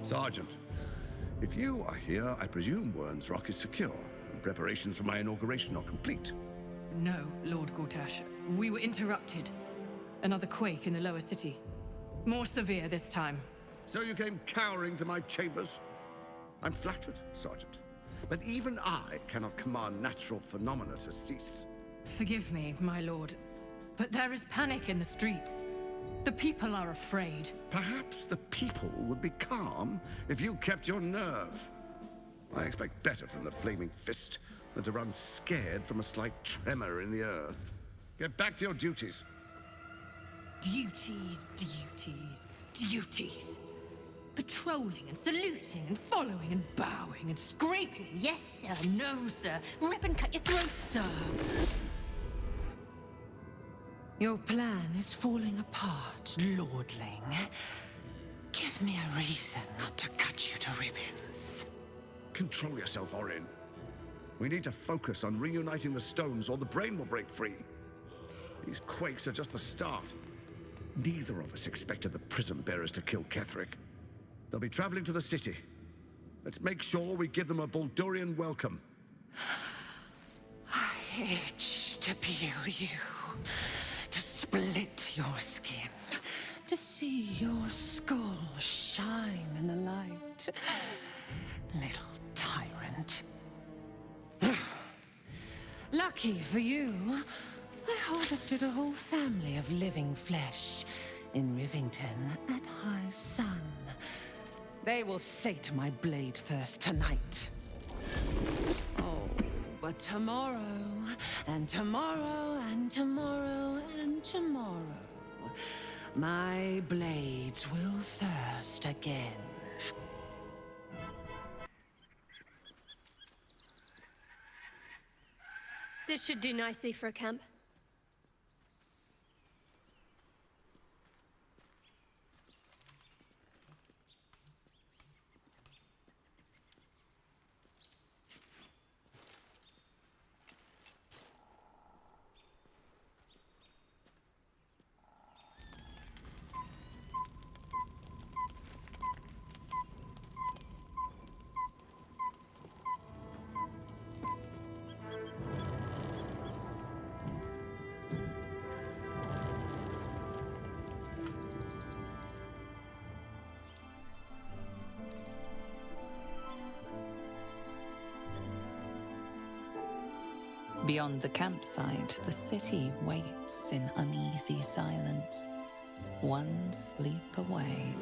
Sergeant, if you are here, I presume Wern's Rock is secure, and preparations for my inauguration are complete. No, Lord Gortash. We were interrupted. Another quake in the lower city. More severe this time. So you came cowering to my chambers? I'm flattered, Sergeant. But even I cannot command natural phenomena to cease. Forgive me, my lord, but there is panic in the streets. The people are afraid. Perhaps the people would be calm if you kept your nerve. I expect better from the Flaming Fist than to run scared from a slight tremor in the earth. Get back to your duties. Duties, duties, duties. Patrolling and saluting and following and bowing and scraping. Yes, sir. No, sir. Rip and cut your throat, sir. Your plan is falling apart, lordling. Give me a reason not to cut you to ribbons. Control yourself, Orin. We need to focus on reuniting the stones or the brain will break free. These quakes are just the start. Neither of us expected the prism bearers to kill Ketheric. They'll be traveling to the city. Let's make sure we give them a Baldurian welcome. I itch to peel you, to split your skin, to see your skull shine in the light. Little tyrant. Lucky for you, I harvested a whole family of living flesh in Rivington at high sun. They will sate my blade thirst tonight. Oh, but tomorrow, and tomorrow, and tomorrow, and tomorrow, my blades will thirst again. This should do nicely for a camp. Beyond the campsite, the city waits in uneasy silence, one sleep away.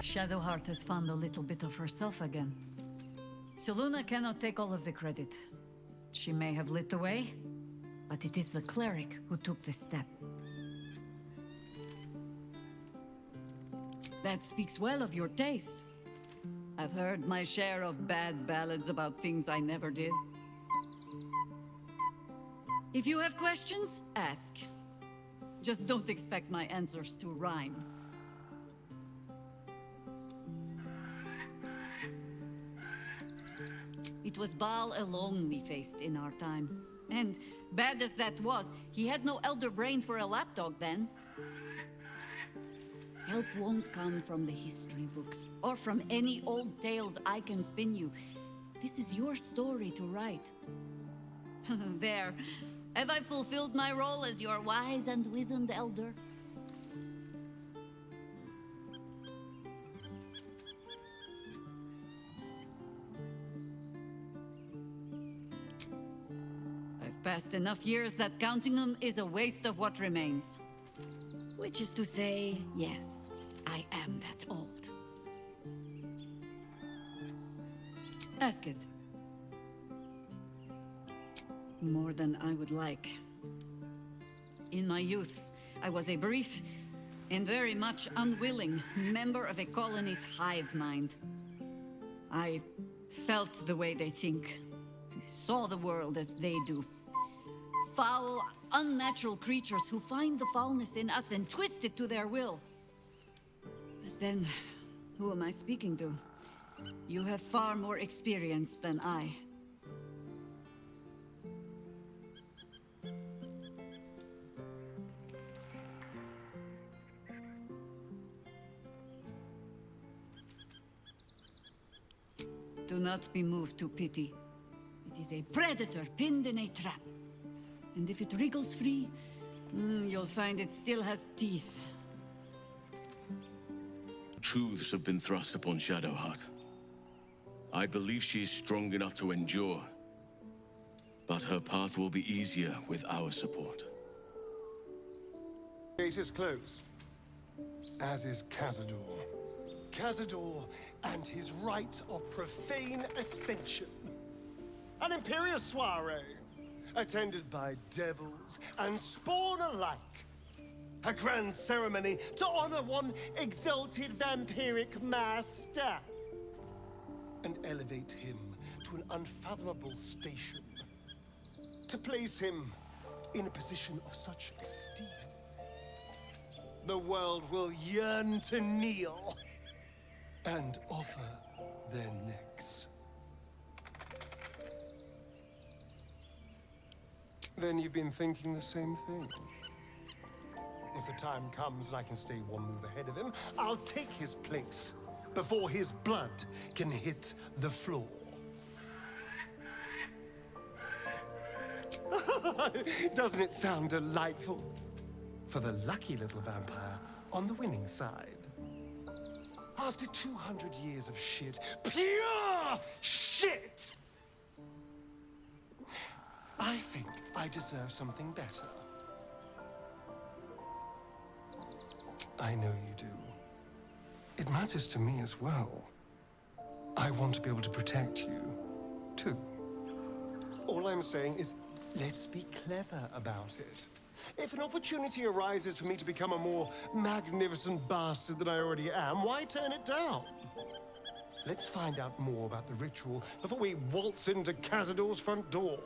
Shedoухart has found a little bit of herself again. Selûne cannot take all of the credit. She may have lit the way, but it is the cleric who took this step. That speaks well of your taste. I've heard my share of bad ballads about things I never did. If you have questions, ask. Just don't expect my answers to rhyme. It was Baal alone we faced in our time. And bad as that was, he had no elder brain for a lapdog then. Help won't come from the history books, or from any old tales I can spin you. This is your story to write. There. Have I fulfilled my role as your wise and wizened elder? I've passed enough years that counting them is a waste of what remains. Which is to say, yes, I am that old. Ask it. More than I would like. In my youth, I was a brief and very much unwilling member of a colony's hive mind. I felt the way they think, saw the world as they do. Foul, unnatural creatures who find the foulness in us and twist it to their will. But then, who am I speaking to? You have far more experience than I. Do not be moved to pity. It is a predator pinned in a trap. And if it wriggles free, you'll find it still has teeth. Truths have been thrust upon Shedoughart. I believe she is strong enough to endure. But her path will be easier with our support. Gate is closed, as is Cazador. Cazador and his rite of profane ascension. An imperial soiree, attended by devils and spawn alike. A grand ceremony to honor one exalted vampiric master. And elevate him to an unfathomable station. To place him in a position of such esteem. The world will yearn to kneel and offer their necks. Then you've been thinking the same thing. If the time comes and I can stay one move ahead of him, I'll take his place before his blood can hit the floor. Doesn't it sound delightful? For the lucky little vampire on the winning side. After 200 years of shit, pure shit! I think I deserve something better. I know you do. It matters to me as well. I want to be able to protect you, too. All I'm saying is, let's be clever about it. If an opportunity arises for me to become a more magnificent bastard than I already am, why turn it down? Let's find out more about the ritual before we waltz into Cazador's front door.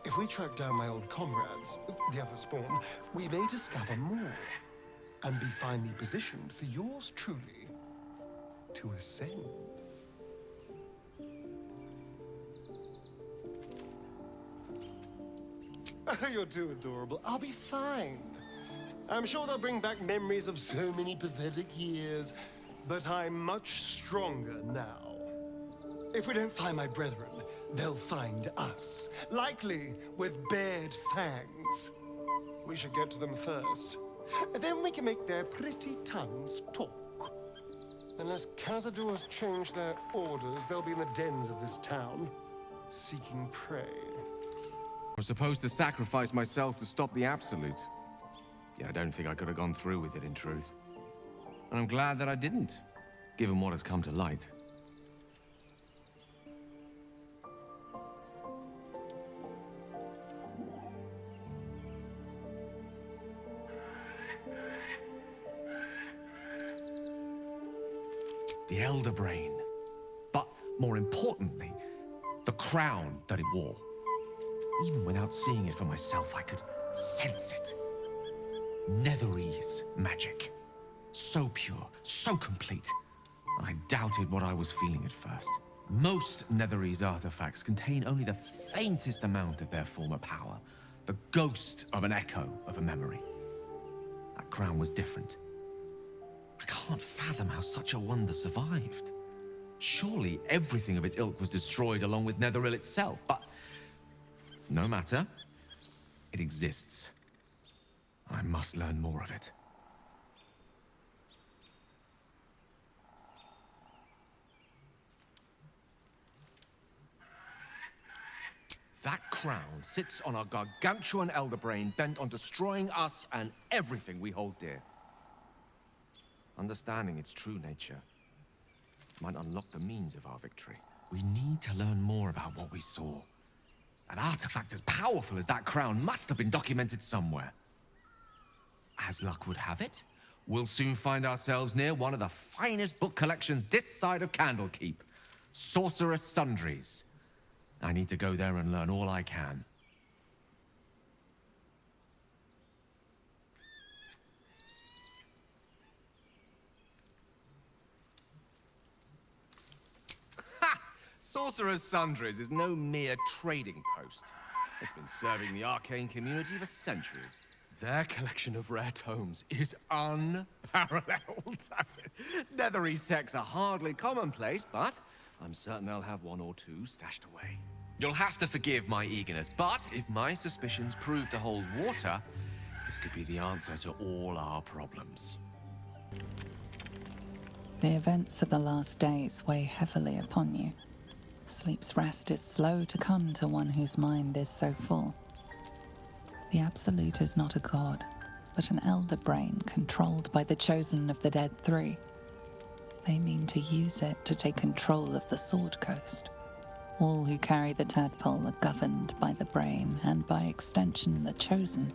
If we track down my old comrades, the other spawn, we may discover more. And be finely positioned for yours truly to ascend. Oh, you're too adorable. I'll be fine. I'm sure they'll bring back memories of so many pathetic years, but I'm much stronger now. If we don't find my brethren, they'll find us, likely with bared fangs. We should get to them first. Then we can make their pretty tongues talk. Unless Cazadors change their orders, they'll be in the dens of this town, seeking prey. I was supposed to sacrifice myself to stop the Absolute. Yeah, I don't think I could have gone through with it, in truth. And I'm glad that I didn't, given what has come to light. The Elder Brain. But more importantly, the crown that it wore. Even without seeing it for myself, I could sense it. Netherese magic. So pure, so complete. And I doubted what I was feeling at first. Most Netherese artifacts contain only the faintest amount of their former power. The ghost of an echo of a memory. That crown was different. I can't fathom how such a wonder survived. Surely everything of its ilk was destroyed along with Netheril itself, but no matter. It exists. I must learn more of it. That crown sits on a gargantuan elder brain bent on destroying us and everything we hold dear. Understanding its true nature might unlock the means of our victory. We need to learn more about what we saw. An artifact as powerful as that crown must have been documented somewhere. As luck would have it, we'll soon find ourselves near one of the finest book collections this side of Candlekeep. Sorcerous Sundries. I need to go there and learn all I can. Sorcerer's Sundries is no mere trading post. It's been serving the arcane community for centuries. Their collection of rare tomes is unparalleled. Netherese texts are hardly commonplace, but I'm certain they'll have one or two stashed away. You'll have to forgive my eagerness, but if my suspicions prove to hold water, this could be the answer to all our problems. The events of the last days weigh heavily upon you. Sleep's rest is slow to come to one whose mind is so full. The Absolute is not a god, but an elder brain controlled by the chosen of the Dead Three. They mean to use it to take control of the Sword Coast. All who carry the tadpole are governed by the brain, and by extension the chosen.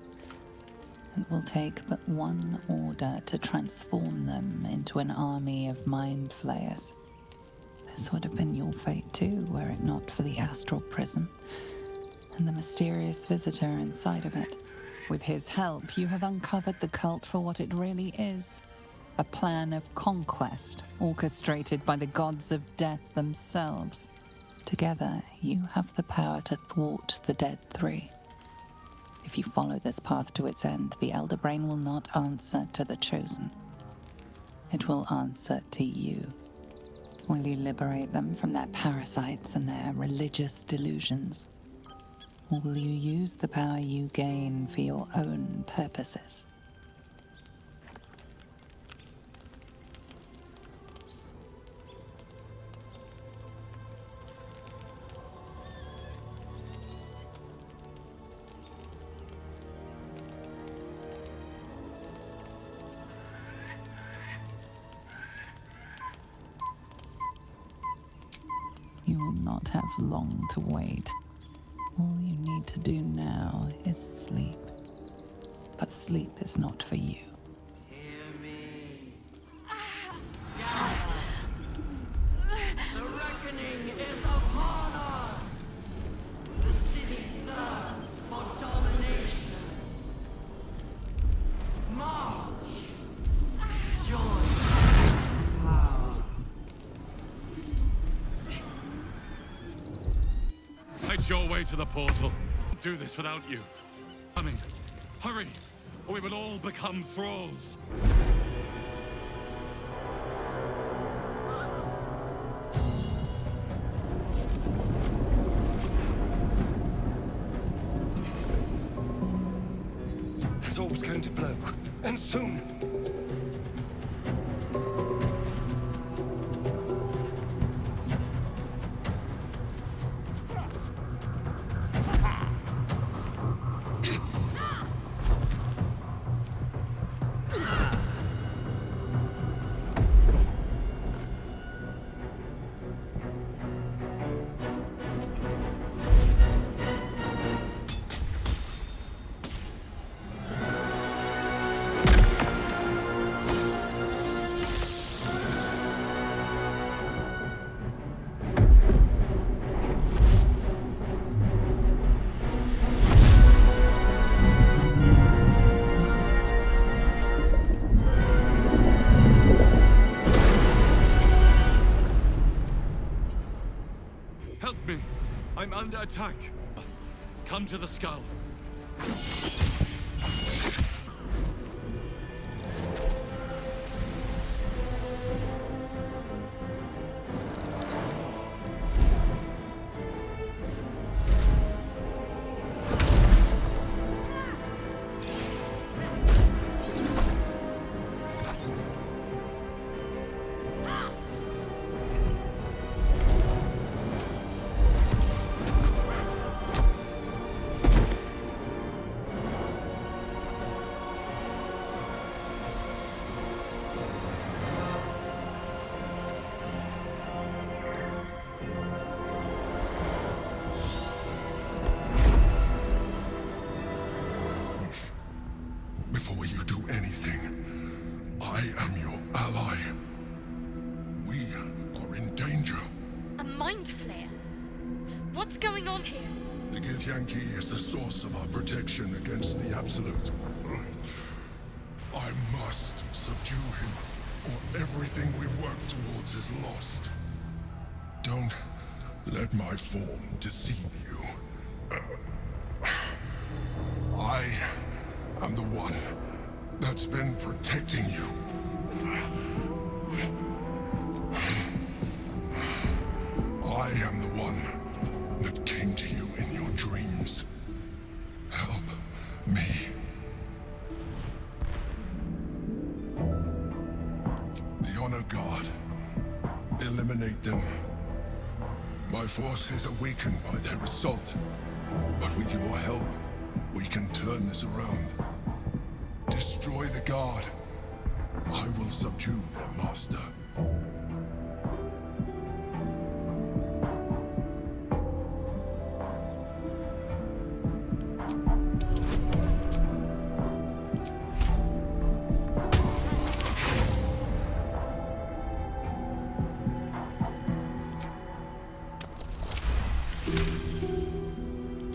It will take but one order to transform them into an army of mind flayers. This would have been your fate too, were it not for the astral prison and the mysterious visitor inside of it. With his help, you have uncovered the cult for what it really is. A plan of conquest orchestrated by the gods of death themselves. Together, you have the power to thwart the Dead Three. If you follow this path to its end, the Elder Brain will not answer to the Chosen. It will answer to you. Will you liberate them from their parasites and their religious delusions? Or will you use the power you gain for your own purposes? You will not have long to wait. All you need to do now is sleep. But sleep is not for you. Hear me. Gather. The reckoning is upon us. The city thirsts for domination. March. Join power. Fight your way to the portal. Don't do this without you. Coming. Hurry, or we will all become thralls. That orb's going to blow, and soon. I'm under attack. Come to the skull. Before you do anything, I am your ally. We are in danger. A mind flare? What's going on here? The Githyanki is the source of our protection against the Absolute. I must subdue him, or everything we've worked towards is lost. Don't let my form deceive you. I am the one that's been protecting you. Me. The Honor Guard. Eliminate them. My forces are weakened by their assault. But with your help, we can turn this around. Destroy the Guard. I will subdue their master.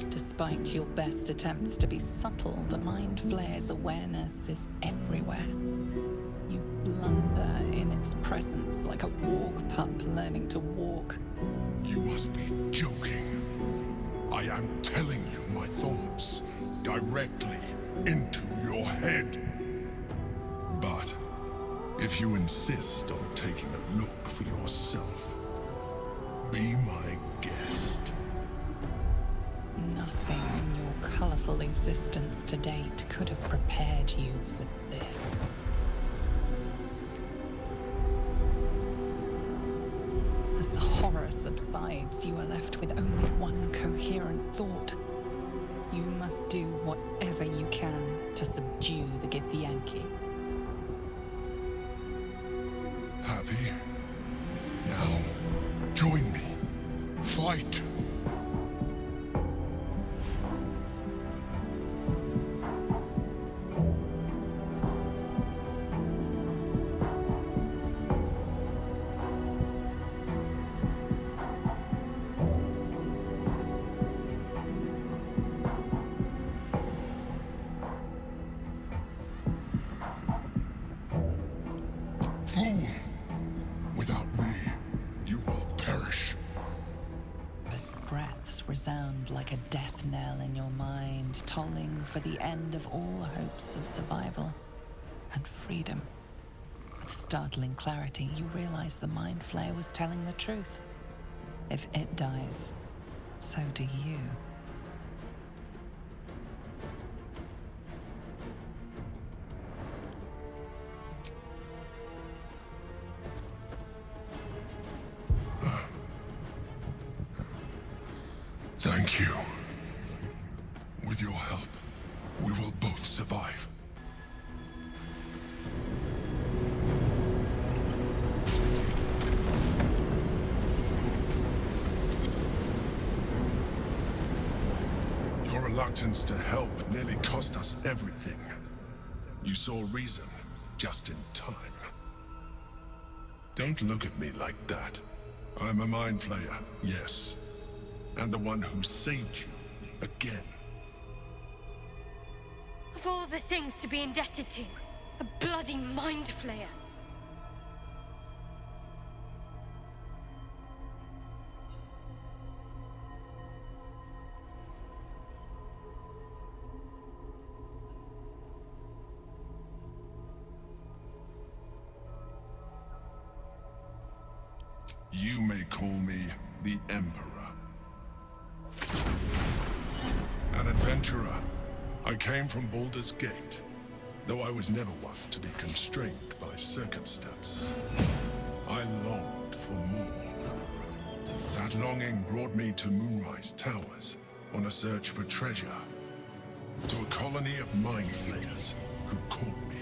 Despite your best attempts to be subtle, the Mind Flayer's awareness is everywhere. You blunder in its presence like a walk pup learning to walk. You must be joking. I am telling you my thoughts directly into your head. But if you insist on taking a look for yourself, be my guest. Nothing in your colorful existence to date could have prepared you for this. As the horror subsides, you are left with only one coherent thought. You must do whatever you can to subdue the Githyanki. Happy? Now, join me. Fight! Fool! Without me, you will perish. But breaths resound like a death knell in your mind, tolling for the end of all hopes of survival and freedom. With startling clarity, you realize the Mind Flayer was telling the truth. If it dies, so do you. Thank you. With your help, we will both survive. Your reluctance to help nearly cost us everything. You saw reason just in time. Don't look at me like that. I'm a Mind Flayer, yes. And the one who saved you again. Of all the things to be indebted to, a bloody Mind Flayer. You may call me the Emperor. An adventurer. I came from Baldur's Gate, though I was never one to be constrained by circumstance. I longed for more. That longing brought me to Moonrise Towers on a search for treasure. To a colony of Mind Flayers who caught me,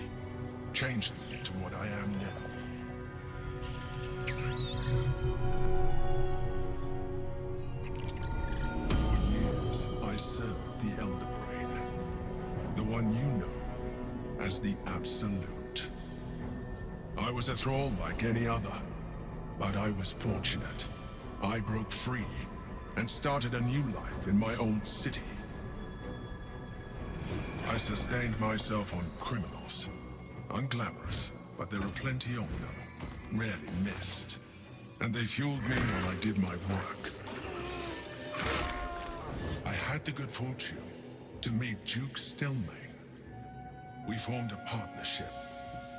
changed me to what I am now. For years, I served the Elder Brain, the one you know as the Absolute. I was a thrall like any other, but I was fortunate. I broke free and started a new life in my old city. I sustained myself on criminals. Unglamorous, but there are plenty of them, rarely missed. And they fueled me while I did my work. I had the good fortune to meet Duke Stelmane. We formed a partnership,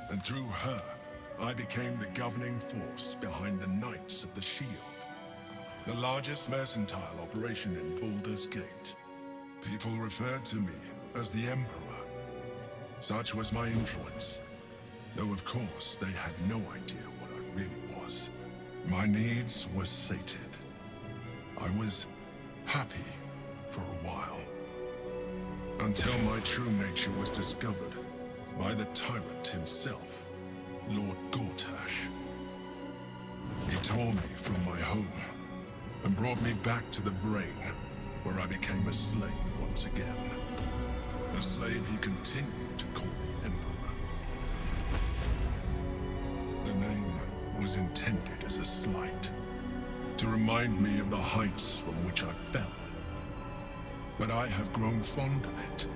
and through her, I became the governing force behind the Knights of the Shield, the largest mercantile operation in Baldur's Gate. People referred to me as the Emperor. Such was my influence. Though of course they had no idea what I really was. My needs were sated. I was happy for a while. Until my true nature was discovered by the tyrant himself, Lord Gortash. He tore me from my home and brought me back to the brain, where I became a slave once again. A slave he continued to call the Emperor. The name was intended as a slight, to remind me of the heights from which I fell. But I have grown fond of it.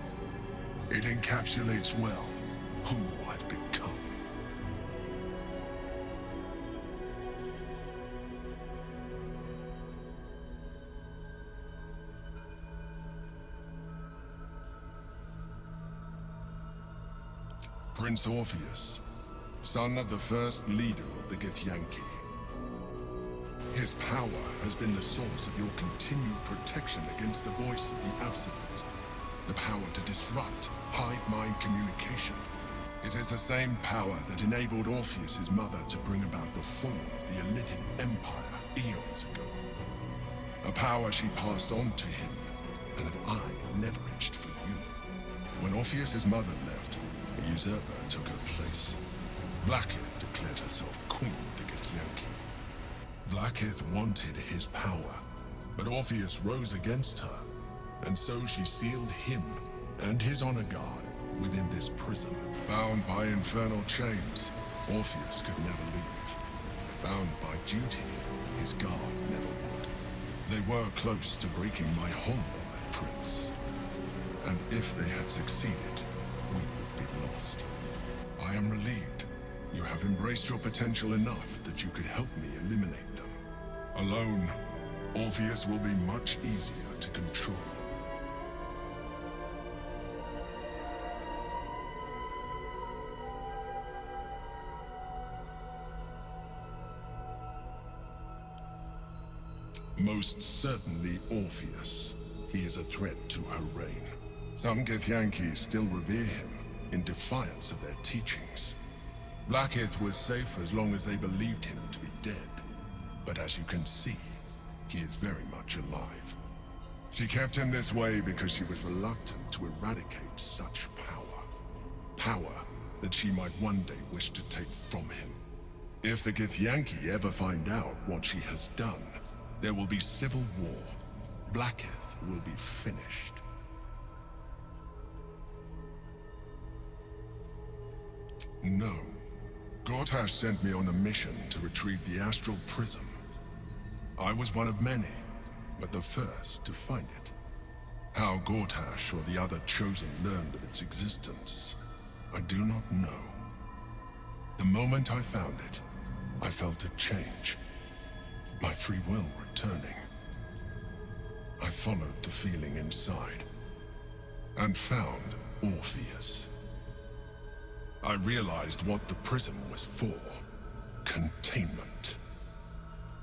It encapsulates well who I've become. Prince Orpheus, son of the first leader of the Githyanki. His power has been the source of your continued protection against the voice of the Absolute. The power to disrupt hive mind communication. It is the same power that enabled Orpheus's mother to bring about the fall of the Elithian Empire eons ago. A power she passed on to him, and that I leveraged for you. When Orpheus's mother left, a usurper took her place. Vlaakith declared herself queen of the Githyanki. Vlaakith wanted his power, but Orpheus rose against her, and so she sealed him and his honor guard within this prison. Bound by infernal chains, Orpheus could never leave. Bound by duty, his guard never would. They were close to breaking my hold on that prince. And if they had succeeded, we would be lost. I am relieved. You have embraced your potential enough that you could help me eliminate them. Alone, Orpheus will be much easier to control. Most certainly Orpheus. He is a threat to her reign. Some Githyanki still revere him in defiance of their teachings. Vlaakith was safe as long as they believed him to be dead. But as you can see, he is very much alive. She kept him this way because she was reluctant to eradicate such power. Power that she might one day wish to take from him. If the Githyanki ever find out what she has done, there will be civil war. Vlaakith will be finished. No. Gortash sent me on a mission to retrieve the Astral Prism. I was one of many, but the first to find it. How Gortash or the other Chosen learned of its existence, I do not know. The moment I found it, I felt a change. My free will returning. I followed the feeling inside, and found Orpheus. I realized what the prism was for. Containment.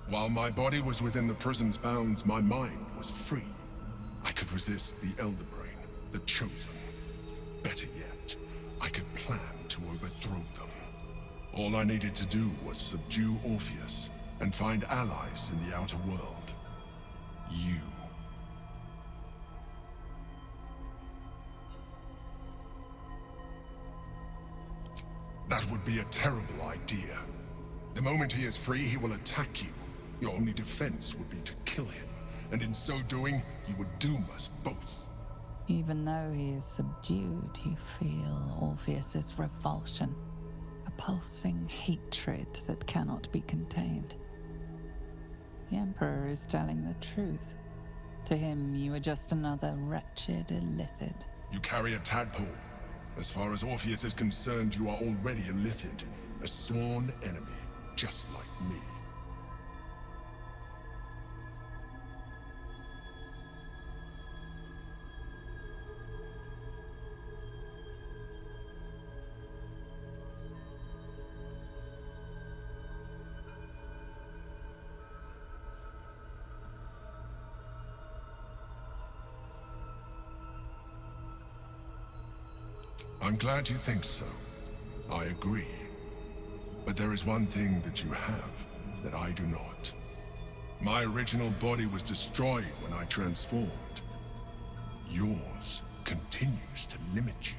While my body was within the prison's bounds, my mind was free. I could resist the Elder Brain, the Chosen. Better yet, I could plan to overthrow them. All I needed to do was subdue Orpheus and find allies in the outer world. You. That would be a terrible idea. The moment he is free, he will attack you. Your only defense would be to kill him, and in so doing, you would doom us both. Even though he is subdued, you feel Orpheus's revulsion, a pulsing hatred that cannot be contained. The Emperor is telling the truth. To him, you are just another wretched illithid. You carry a tadpole. As far as Orpheus is concerned, you are already a Lithid, a sworn enemy, just like me. I'm glad you think so. I agree. But there is one thing that you have that I do not. My original body was destroyed when I transformed. Yours continues to limit you.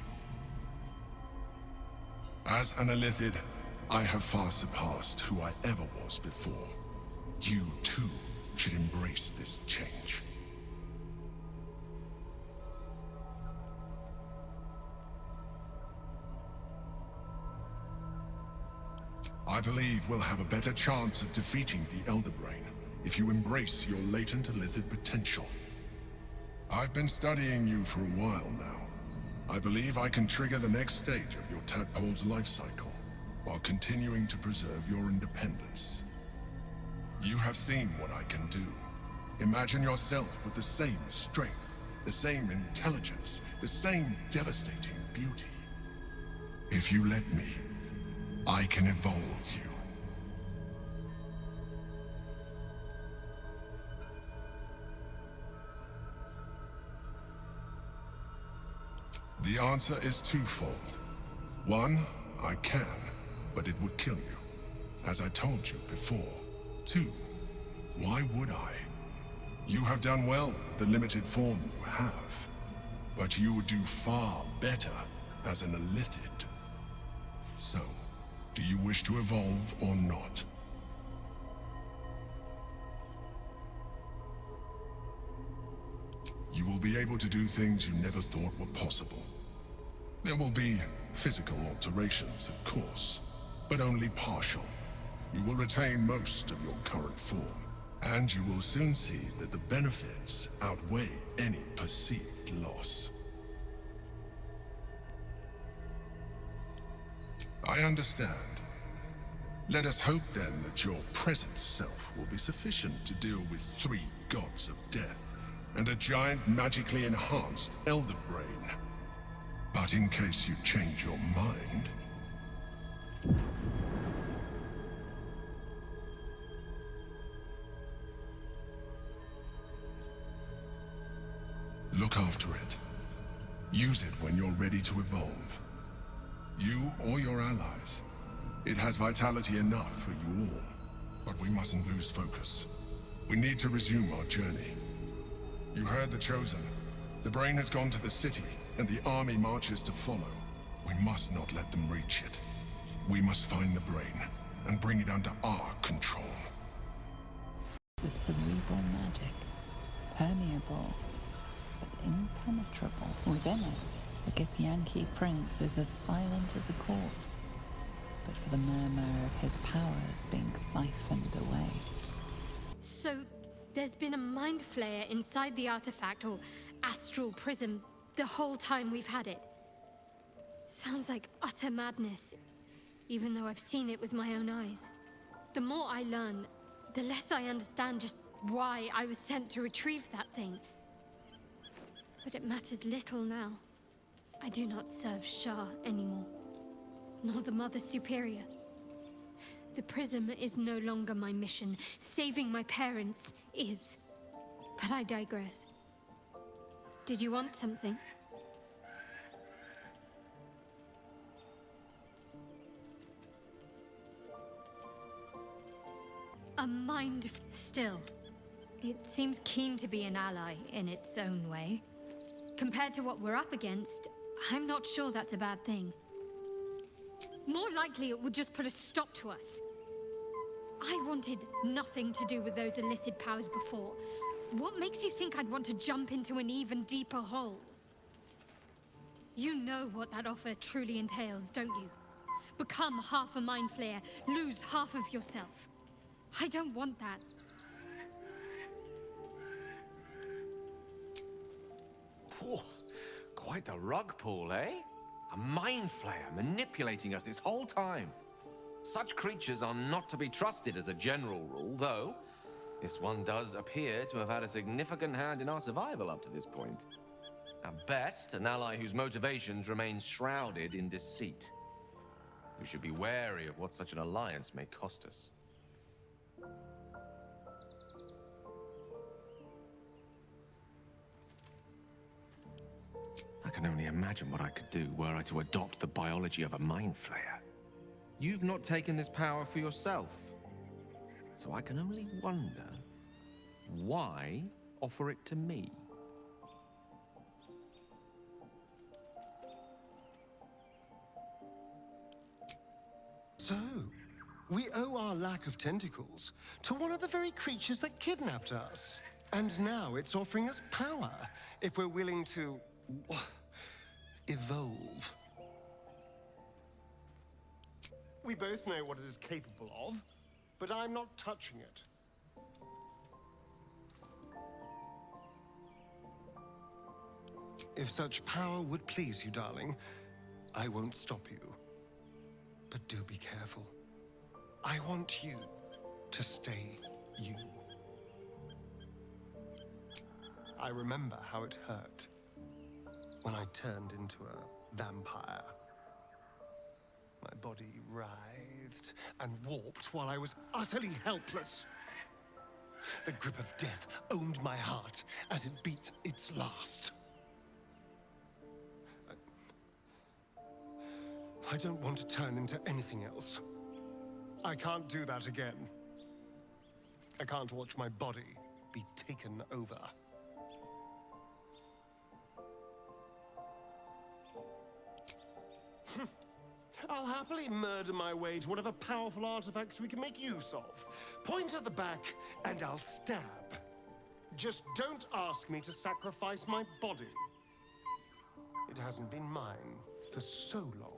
As an Illithid, I have far surpassed who I ever was before. You, too, should embrace this change. I believe we'll have a better chance of defeating the Elder Brain if you embrace your latent Illithid potential. I've been studying you for a while now. I believe I can trigger the next stage of your tadpole's life cycle, while continuing to preserve your independence. You have seen what I can do. Imagine yourself with the same strength, the same intelligence, the same devastating beauty. If you let me, I can evolve you. The answer is twofold. One, I can, but it would kill you, as I told you before. Two, why would I? You have done well with the limited form you have, but you would do far better as an Illithid. So, do you wish to evolve or not? You will be able to do things you never thought were possible. There will be physical alterations, of course, but only partial. You will retain most of your current form, and you will soon see that the benefits outweigh any perceived loss. I understand. Let us hope then that your present self will be sufficient to deal with 3 gods of death and a giant magically enhanced Elder Brain. But in case you change your mind... look after it. Use it when you're ready to evolve. You or your allies. It has vitality enough for you all. But we mustn't lose focus. We need to resume our journey. You heard the Chosen. The Brain has gone to the city, and the army marches to follow. We must not let them reach it. We must find the Brain, and bring it under our control. With cerebral magic, permeable, but impenetrable. Within it, the Githyanki prince is as silent as a corpse, but for the murmur of his powers being siphoned away. So, there's been a mind flayer inside the artifact, or astral prism, the whole time we've had it. Sounds like utter madness, even though I've seen it with my own eyes. The more I learn, the less I understand just why I was sent to retrieve that thing. But it matters little now. I do not serve Shah anymore, nor the Mother Superior. The prism is no longer my mission. Saving my parents is. But I digress. Did you want something? A mind still. It seems keen to be an ally in its own way. Compared to what we're up against, I'm not sure that's a bad thing. More likely it would just put a stop to us. I wanted nothing to do with those Illithid powers before. What makes you think I'd want to jump into an even deeper hole? You know what that offer truly entails, don't you? Become half a mind flayer, lose half of yourself. I don't want that. Whew. Quite the rug pull, eh? A mind flayer manipulating us this whole time. Such creatures are not to be trusted as a general rule, though this one does appear to have had a significant hand in our survival up to this point. At best, an ally whose motivations remain shrouded in deceit. We should be wary of what such an alliance may cost us. I can only imagine what I could do were I to adopt the biology of a mind flayer. You've not taken this power for yourself, so I can only wonder, why offer it to me? So, we owe our lack of tentacles to one of the very creatures that kidnapped us. And now it's offering us power, if we're willing to evolve. We both know what it is capable of, but I'm not touching it. If such power would please you, darling, I won't stop you. But do be careful. I want you to stay you. I remember how it hurt when I turned into a vampire. My body writhed and warped while I was utterly helpless. The grip of death owned my heart as it beat its last. I don't want to turn into anything else. I can't do that again. I can't watch my body be taken over. I'll happily murder my way to whatever powerful artifacts we can make use of. Point at the back, and I'll stab. Just don't ask me to sacrifice my body. It hasn't been mine for so long.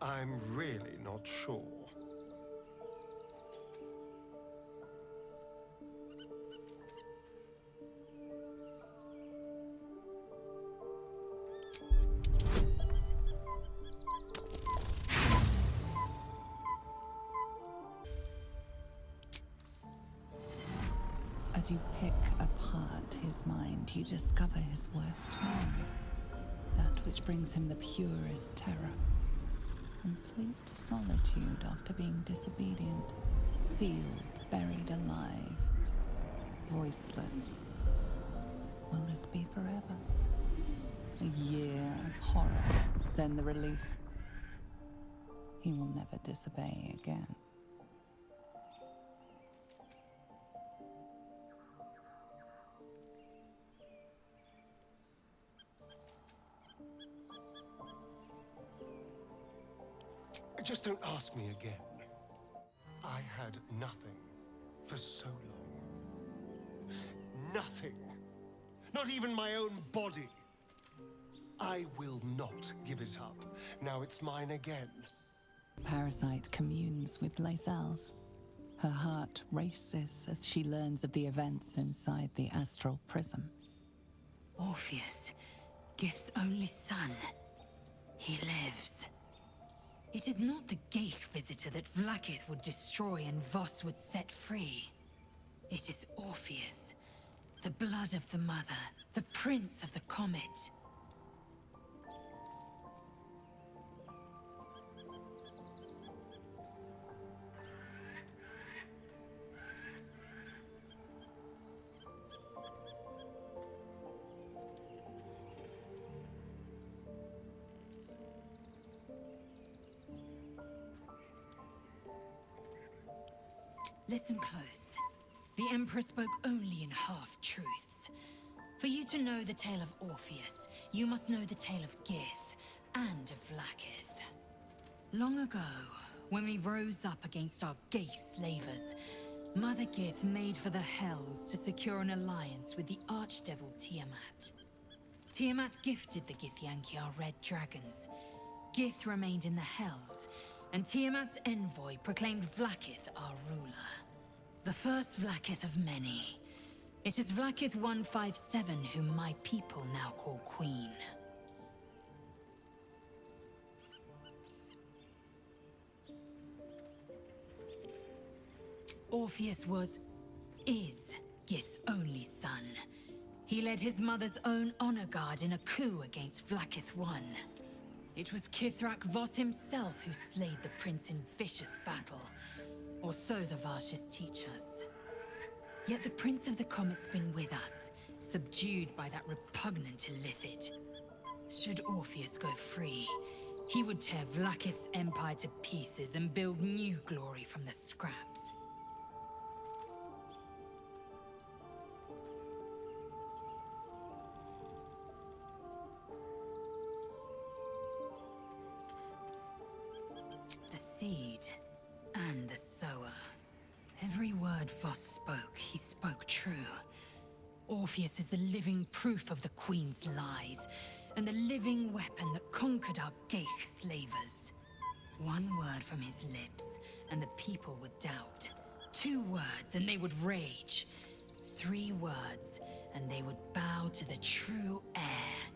I'm really not sure. As you pick apart his mind, you discover his worst memory, that which brings him the purest terror. Complete solitude after being disobedient, sealed, buried alive, voiceless. Will this be forever? A year of horror, then the release. He will never disobey again. Just don't ask me again. I had nothing for so long. Nothing. Not even my own body. I will not give it up. Now it's mine again. Parasite communes with Laizel's. Her heart races as she learns of the events inside the astral prism. Orpheus, Gith's only son. He lives. It is not the Ghaik visitor that Vlaakith would destroy and Voss would set free. It is Orpheus, the blood of the mother, the prince of the comet. Listen close. The Emperor spoke only in half-truths. For you to know the tale of Orpheus, you must know the tale of Gith and of Vlaakith. Long ago, when we rose up against our gay slavers, Mother Gith made for the Hells to secure an alliance with the archdevil Tiamat. Tiamat gifted the Githyanki our red dragons. Gith remained in the Hells, and Tiamat's envoy proclaimed Vlaakith our ruler. The first Vlaakith of many. It is Vlaakith 157 whom my people now call Queen. Orpheus is Gith's only son. He led his mother's own honor guard in a coup against Vlaakith I. It was Kithrak Voss himself who slayed the prince in vicious battle. Or so the Varshas teach us. Yet the Prince of the Comet's been with us, subdued by that repugnant illithid. Should Orpheus go free, he would tear Vlaakith's empire to pieces and build new glory from the scraps. The seed and the sower. Every word Voss spoke, he spoke true. Orpheus is the living proof of the Queen's lies, and the living weapon that conquered our Geich slavers. One word from his lips, and the people would doubt. 2 words, and they would rage. 3 words, and they would bow to the true heir.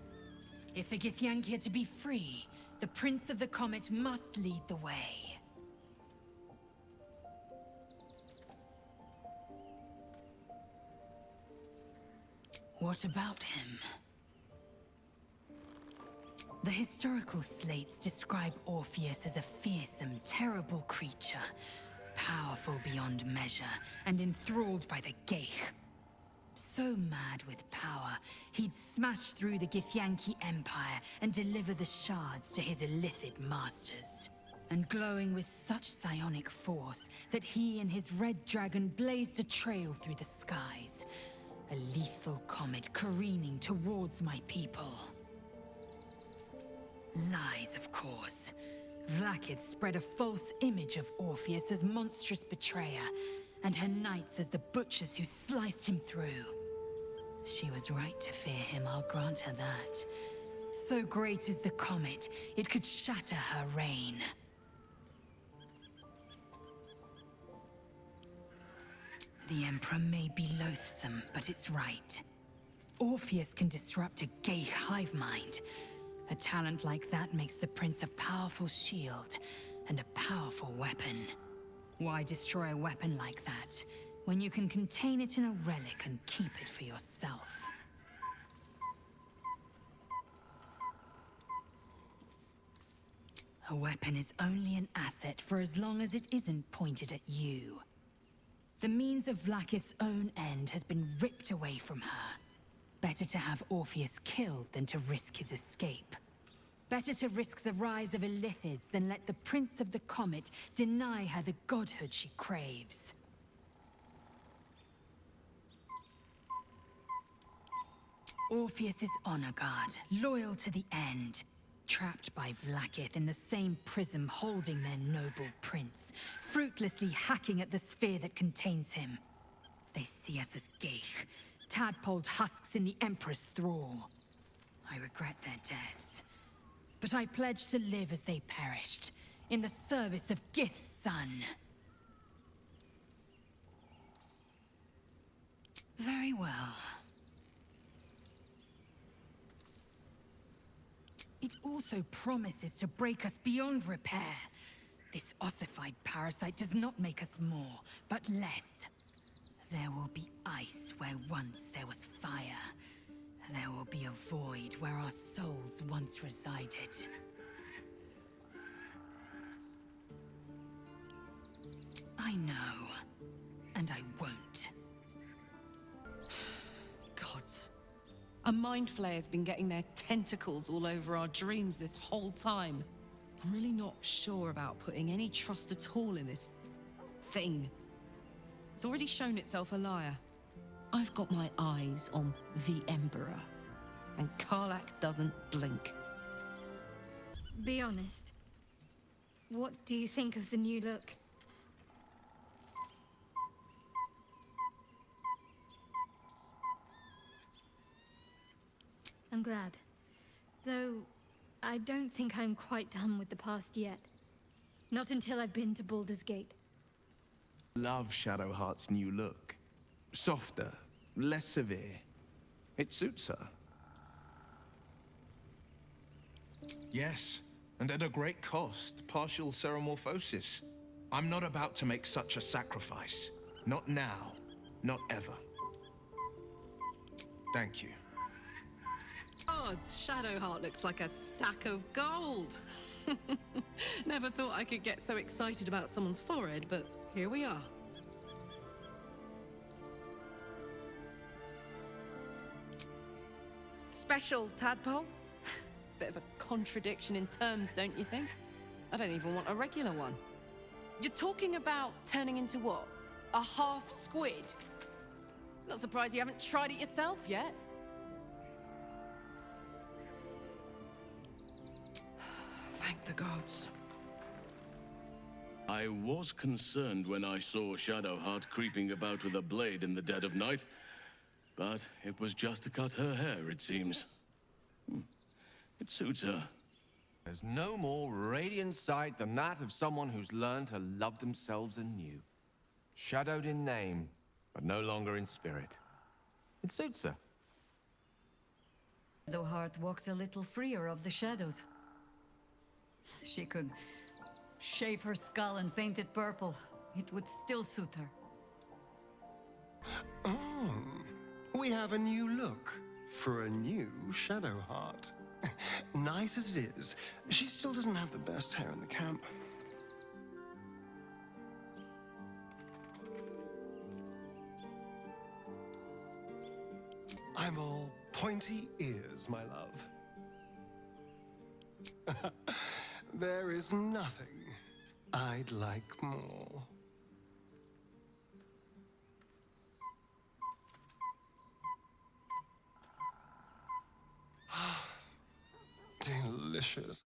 If the Githyanki are to be free, the Prince of the Comet must lead the way. What about him? The historical slates describe Orpheus as a fearsome, terrible creature, powerful beyond measure, and enthralled by the Geich. So mad with power, he'd smash through the Githyanki Empire and deliver the shards to his illithid masters. And glowing with such psionic force that he and his red dragon blazed a trail through the skies. A lethal comet careening towards my people. Lies, of course. Vlaakith spread a false image of Orpheus as monstrous betrayer, and her knights as the butchers who sliced him through. She was right to fear him, I'll grant her that. So great is the comet, it could shatter her reign. The Emperor may be loathsome, but it's right. Orpheus can disrupt a Geich hive mind. A talent like that makes the Prince a powerful shield and a powerful weapon. Why destroy a weapon like that, when you can contain it in a relic and keep it for yourself? A weapon is only an asset for as long as it isn't pointed at you. The means of Vlaakith's own end has been ripped away from her. Better to have Orpheus killed than to risk his escape. Better to risk the rise of illithids than let the Prince of the Comet deny her the godhood she craves. Orpheus is honor guard, loyal to the end. Trapped by Vlaakith in the same prism holding their noble prince, fruitlessly hacking at the sphere that contains him. They see us as Geich, tadpoled husks in the Emperor's thrall. I regret their deaths, but I pledge to live as they perished, in the service of Gith's son. Very well. It also promises to break us beyond repair. This ossified parasite does not make us more, but less. There will be ice where once there was fire. There will be a void where our souls once resided. I know, and I won't. Gods. A mind flayer's been getting their tentacles all over our dreams this whole time. I'm really not sure about putting any trust at all in this thing. It's already shown itself a liar. I've got my eyes on the Emperor, and Karlach doesn't blink. Be honest. What do you think of the new look? I'm glad. Though, I don't think I'm quite done with the past yet. Not until I've been to Baldur's Gate. Love Shadowheart's new look. Softer, less severe. It suits her. Yes, and at a great cost, partial ceremorphosis. I'm not about to make such a sacrifice. Not now, not ever. Thank you. Oh! gods! Shadowheart looks like a stack of gold. Never thought I could get so excited about someone's forehead, but here we are. Special, Tadpole? Bit of a contradiction in terms, don't you think? I don't even want a regular one. You're talking about turning into what? A half squid? Not surprised you haven't tried it yourself yet. Thank the gods. I was concerned when I saw Shadowheart creeping about with a blade in the dead of night, but it was just to cut her hair, it seems. It suits her. There's no more radiant sight than that of someone who's learned to love themselves anew. Shadowed in name, but no longer in spirit. It suits her. Shedouhart walks a little freer of the shadows. She could shave her skull and paint it purple. It would still suit her. Oh, we have a new look for a new Shadowheart. Nice as it is, she still doesn't have the best hair in the camp. I'm all pointy ears, my love. There is nothing I'd like more. Delicious.